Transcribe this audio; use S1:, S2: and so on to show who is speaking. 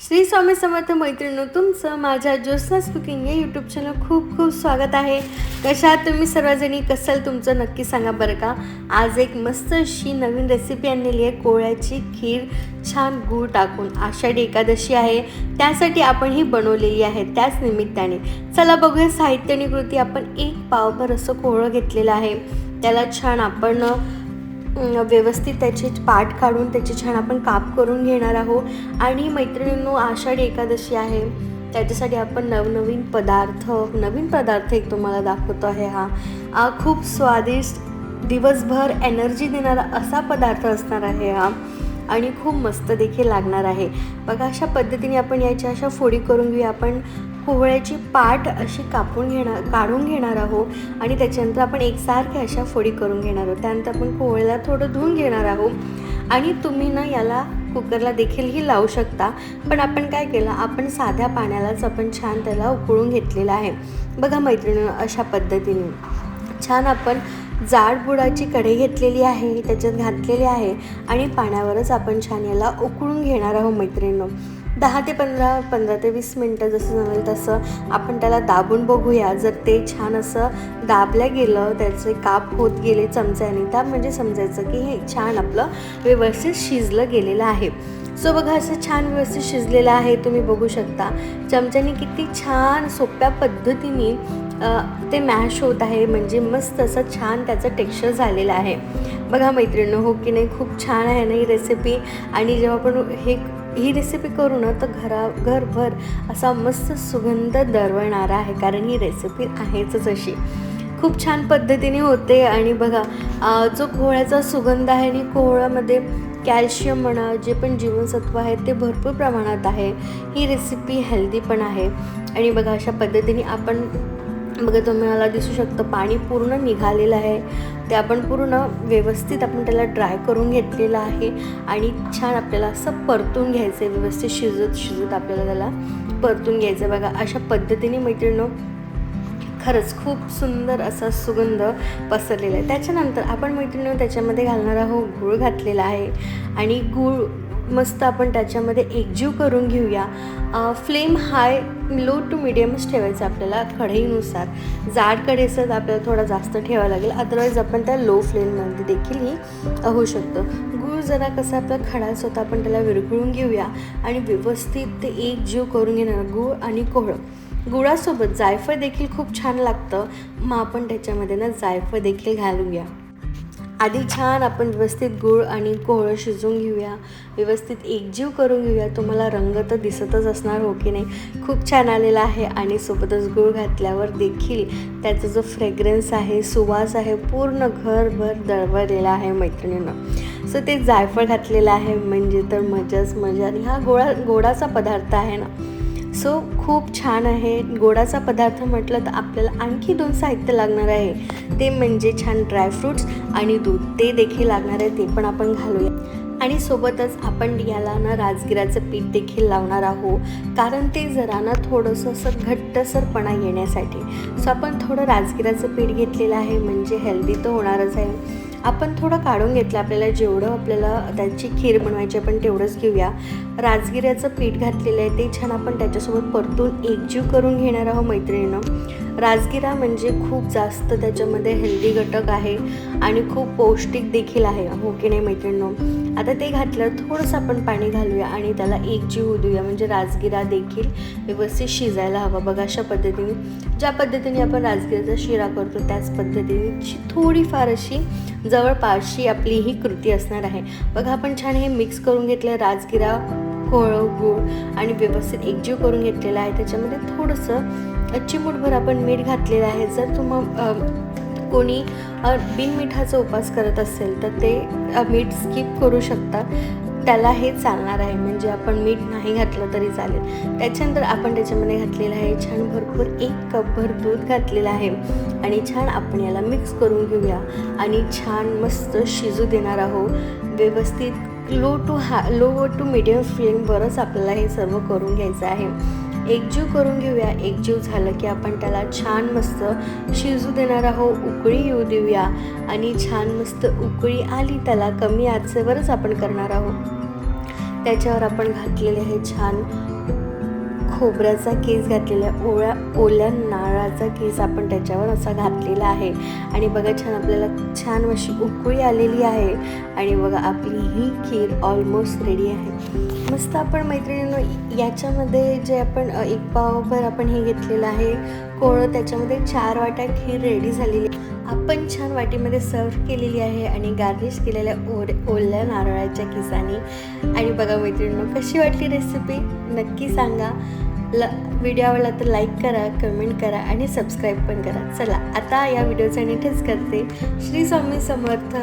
S1: श्री स्वामी समर्थ मैत्रिणींनो, तुमचं माझ्या ज्योत्स्नास कुकिंग या यूट्यूब चॅनल खूप खूप स्वागत आहे. कशा आहात तुम्ही सर्वजणी? कसं तुमचं नक्की सांगा बरं का. आज एक मस्त अशी नवीन रेसिपी आणलेली आहे, कोहळ्याची खीर छान गूळ टाकून. आषाढी एकादशी आहे, त्यासाठी आपण ही बनवलेली आहे. त्याच निमित्ताने चला बघूया साहित्य आणि कृती. आपण 1 पावभर असं कोहळं घेतलेलं आहे. त्याला छान आपण व्यवस्थित त्याचे पाट काढून त्याचे छान आपण काप करून घेणार आहोत. आणि मैत्रिणींनो, आषाढी एकादशी आहे, त्याच्यासाठी आपण नवीन पदार्थ एक तुम्हाला दाखवतो आहे. हा खूप स्वादिष्ट, दिवसभर एनर्जी देणारा असा पदार्थ असणार आहे हा, आणि खूप मस्त देखील लागणार आहे. बघा, अशा पद्धतीने आपण याच्या अशा फोडी करून घेऊया. आपण कोहळ्याची पाट अशी काढून घेणार आहोत आणि त्याच्यानंतर आपण एकसारख्या अशा फोडी करून घेणार आहोत. त्यानंतर आपण कोहळ्याला थोडं धुवून घेणार आहोत. आणि तुम्ही ना याला कुकरला देखीलही लावू शकता, पण आपण काय केलं, आपण साध्या पाण्यालाच आपण छान त्याला उकळून घेतलेलं आहे. बघा मैत्रिणींनो, अशा पद्धतीने छान आपण जाड बुडाची कढई घेतलेली आहे, त्याच्यात घातलेली आहे आणि पाण्यावरच आपण छान याला उकळून घेणार आहोत. मैत्रिणींनो, 10 ते 20 मिनटं जसं जमेल तसं आपण त्याला दाबून बघूया. जर ते छान असं दाबल्या गेलं, त्याचे काप होत गेले चमच्याने, त्या म्हणजे समजायचं की हे छान आपलं व्यवस्थित शिजलं गेलेलं आहे. सो बघा, असं छान व्यवस्थित शिजलेलं आहे. तुम्ही बघू शकता चमच्याने किती छान सोप्या पद्धतीने ते मॅश होत आहे. म्हणजे मस्त असं छान त्याचं टेक्स्चर झालेलं आहे. बघा मैत्रिणींनो, हो की नाही, खूप छान आहे ना ही रेसिपी. आणि जेव्हा आपण ही रेसिपी करू ना, तर घरभर असा मस्त सुगंध दरवळणारा आहे, कारण ही रेसिपी आहेच अशी खूप छान पद्धतीने होते. आणि बघा, जो कोहळ्याचा सुगंध आहे आणि कोहळ्यामध्ये कॅल्शियम म्हणा, जे पण जीवनसत्व आहे ते भरपूर प्रमाणात आहे. ही रेसिपी हेल्दी पण आहे. आणि बघा, अशा पद्धतीने आपण बघा, तुम्हाला दिसू शकतं पाणी पूर्ण निघालेलं आहे. ते आपण पूर्ण व्यवस्थित आपण त्याला ड्राय करून घेतलेलं आहे. आणि छान आपल्याला असं परतून घ्यायचं आहे. व्यवस्थित शिजत आपल्याला त्याला परतून घ्यायचं आहे. बघा, अशा पद्धतीने मैत्रिणींनो, खरंच खूप सुंदर असा सुगंध पसरलेला आहे. त्याच्यानंतर आपण मैत्रिणींनो त्याच्यामध्ये घालणार आहोत, गूळ घातलेला आहे. आणि गूळ मस्त आपण त्याच्यामध्ये एकजीव करून घेऊया. फ्लेम हाय, लो टू मिडियमच ठेवायचं आपल्याला कढईनुसार. जाड कढई असेल तर आपल्याला थोडा जास्त ठेवावं लागेल, अदरवाईज आपण त्या लो फ्लेममध्ये देखील ही होऊ शकतं. गूळ जरा कसं आपला खडाच होता, आपण त्याला विरघळून घेऊया आणि व्यवस्थित ते एकजीव करून घेणार. गूळ आणि कोहळं, गुळासोबत जायफळ देखील खूप छान लागतं. मग आपण त्याच्यामध्ये ना जायफळ देखील घालूया. आधी छान आपण व्यवस्थित गूळ आणि कोहळं शिजवून घेऊया, व्यवस्थित एकजीव करून घेऊया. तुम्हाला रंग तर दिसतच असणार, हो की नाही, खूप छान आलेला आहे. आणि सोबतच गूळ घातल्यावर देखील त्याचा जो फ्रेग्रन्स आहे, सुवास आहे, पूर्ण घरभर दरवळलेला आहे मैत्रिणींना. सो ते जायफळ घातलेलं आहे म्हणजे तर मजाच मजा. आणि हा गोडाचा पदार्थ आहे ना, सो खूप छान आहे. गोडाचा पदार्थ म्हटलं तर आपल्याला आणखी 2 साहित्य लागणार आहे, ते म्हणजे छान ड्रायफ्रूट्स आणि दूध, ते देखील लागणार आहे, ते पण आपण घालूया. आणि सोबतच आपण याला ना राजगिराचं पीठ देखील लावणार आहोत, कारण ते जरा ना थोडंसं असं घट्टसरपणा येण्यासाठी. सो आपण थोडं राजगिराचं पीठ घेतलेलं आहे, म्हणजे हेल्दी तर होणारच आहे. आपण थोडं काढून घेतलं, आपल्याला जेवढं आपल्याला त्याची खीर बनवायची आपण तेवढंच घेऊया. राजगिऱ्याचं पीठ घातलेलं आहे, ते छान आपण त्याच्यासोबत परतून एकजीव करून घेणार आहोत मैत्रिणींनो. राजगिरा म्हणजे खूप जास्त त्याच्यामध्ये हेल्दी घटक आहे आणि खूप पौष्टिक देखील आहे, हो की नाही मैत्रिणींनो. आता ते घातलं, थोडंसं आपण पाणी घालूया आणि त्याला एकजीव होऊ देऊया, म्हणजे राजगिरा देखील व्यवस्थित शिजायला हवा. बघा, अशा पद्धतीने, ज्या पद्धतीने आपण राजगिराचा शिरा करतो त्याच पद्धतीने थोडीफार अशी जवळपासची आपली ही कृती असणार आहे. बघा, आपण छान हे मिक्स करून घेतलं, राजगिरा, कोहळं, गूळ आणि व्यवस्थित एकजीव करून घेतलेला आहे. त्याच्यामध्ये थोडंसं चिमूटभर आपण मीठ घातलेलं आहे. जर कोणी बिनमिठाचा उपास करत असेल तर ते मीठ स्किप करू शकता, त्याला हे चालणार आहे, म्हणजे आपण मीठ नाही घातलं तरी चालेल. त्याच्यानंतर आपण त्याच्यामध्ये घातलेलं आहे छान भरपूर 1 कपभर दूध घातलेलं आहे. आणि छान आपण याला मिक्स करून घेऊया आणि छान मस्त शिजू देणार आहोत. व्यवस्थित लो टू मिडियम फ्लेमवरच आपल्याला हे सर्व करून घ्यायचं आहे. एकजीव करून घेऊया. एकजीव झालं की आपण त्याला छान मस्त शिजू देणार आहोत, उकळी येऊ देऊया. आणि छान मस्त उकळी आली, त्याला कमी आचेवरच आपण करणार आहोत. त्याच्यावर आपण घातलेले हे छान खोबऱ्याचा केस घातलेला, ओल्या नारळाचा केस आपण त्याच्यावर असा घातलेला आहे. आणि बघा छान आपल्याला छान अशी उकळी आलेली आहे. आणि बघा आपली ही खीर ऑलमोस्ट रेडी आहे. मस्त आपण मैत्रिणींनो याच्यामध्ये जे आपण एक पावभर आपण हे घेतलेलं आहे कोळं, त्याच्यामध्ये 4 वाट्या खीर रेडी झालेली आपण छान वाटीमध्ये सर्व केलेली आहे आणि गार्निश केलेल्या ओल्या नारळाच्या किसाने. आणि बघा मैत्रिणींनो कशी वाटली रेसिपी नक्की सांगा. व्हिडिओ आवडला तर लाईक करा, कमेंट करा आणि सबस्क्राईब पण करा. चला आता या व्हिडिओचा इथेच करते. श्री स्वामी समर्थ.